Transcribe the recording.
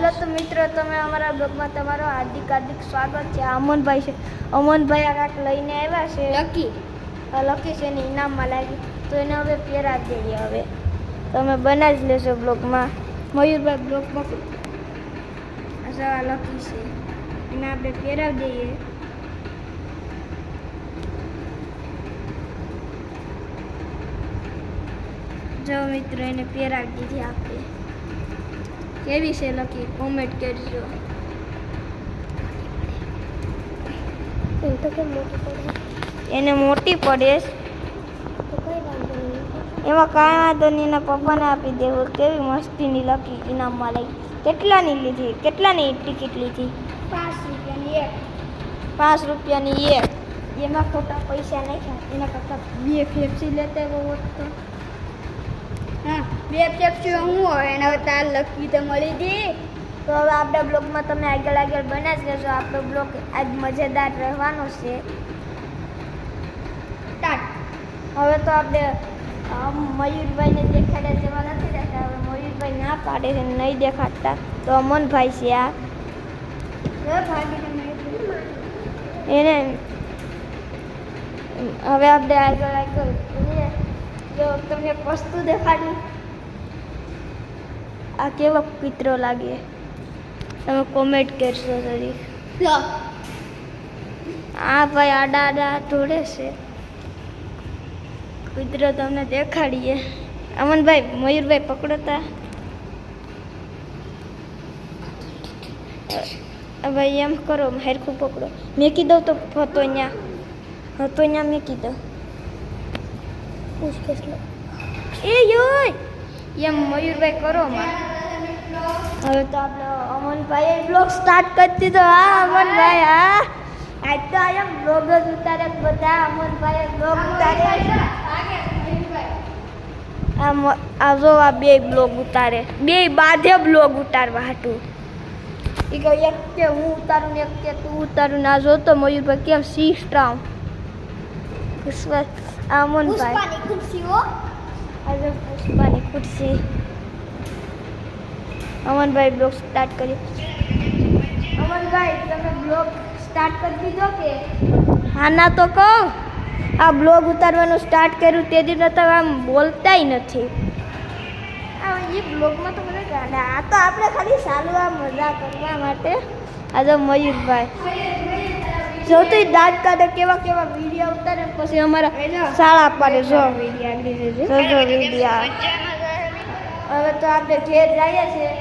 હાલો તો મિત્રો, તમે અમારા બ્લોગમાં તમારો હાર્દિક સ્વાગત છે. અમનભાઈ છે, અમનભાઈ આ કાંઈક લઈને આવ્યા છે. લકી છે ને ઇનામમાં લાગી, તો એને હવે પહેરાવી દઈએ. હવે તમે બનાવી જ લેશો બ્લોગમાં. મયુરભાઈ બ્લોગમાં આ લકી છે, એને આપણે પહેરાવી દઈએ. જો મિત્રો, એને પહેરાવી દીધી આપણે. કેવી છે લકી, કોમેન્ટ કરજો. એને મોટી પડે, એમાં કાંઈ વાંધો નહીં, એના પપ્પાને આપી દેવું. કેવી મસ્તીની લકી ઇનામમાં લઈ. કેટલાની લીધી? કેટલાની ટિકિટ લીધી? 5 રૂપિયાની એક. એમાં ખોટા પૈસા નાખ્યા. એના કરતાં 2 ફેફસી લેતા હોત તો. હા, 2 ફેફસી હું હોય એના કરતાં લકી તો મળી હતી. તો હવે આપણા બ્લોગમાં તમે આગળ બનાવી જ લેશો. આપણો બ્લોગ આજ મજેદાર રહેવાનો છે. હવે તો આપણે મયુરભાઈને દેખાડે તેમાં નથી દેખાતા. હવે મયુરભાઈ ના પાડે છે, નહીં દેખાડતા. તો અમનભાઈ છે આ. એને હવે આપણે આગળ જો તમને એક વસ્તુ દેખાડું. આ કેવો પિત્રો લાગે, તમે કોમેન્ટ કરશો જરી. આ ભાઈ આડા ઢોળે છે. કૂતરો તમને દેખાડીએ. અમનભાઈ, મયુરભાઈ પકડતા. ભાઈ એમ કરો, હેરખું પકડો. મેકી દઉં તો હતો અહીંયા મેકી દઉં. એ યોય એમ મયુરભાઈ કરો માં. હવે તો આપણે અમનભાઈ બ્લોગ સ્ટાર્ટ કરી દીધો. હા અમનભાઈ, હા આજ તો આમ બ્લોગ જ ઉતારે બધા. અમનભાઈ બ્લોગ ઉતારે. આ જો આ 2 બ્લોગ ઉતારે, 2 બાધે બ્લોગ ઉતારવા હાટું. એ કહે એક કે હું ઉતારું ને એક કે તું ઉતારું. ના જો તો મયુરભાઈ કેમ સિસ્ટમ. અમનભાઈ આજે પુષ્પાની ખુરશી. અમનભાઈ બ્લોગ સ્ટાર્ટ કર્યો. અમનભાઈ, તમે બ્લોગ સ્ટાર્ટ કરી દીધો કે? હા ના તો કહું. આ બ્લોગ ઉતારવાનું સ્ટાર્ટ કર્યું તે દિવસે તો આમ બોલતાય નથી. એ બ્લોગમાં તો મને ગાડા. આ તો આપણે ખાલી ચાલુ આ મજા કરવા માટે. આ તો મયુરભાઈ જો તો દાંત કાઢે, કેવા વિડીયો ઉતારે, પછી અમારા શાળા પાડે. જો વિડીયો. હવે તો આપણે ઘેર જઈએ છીએ.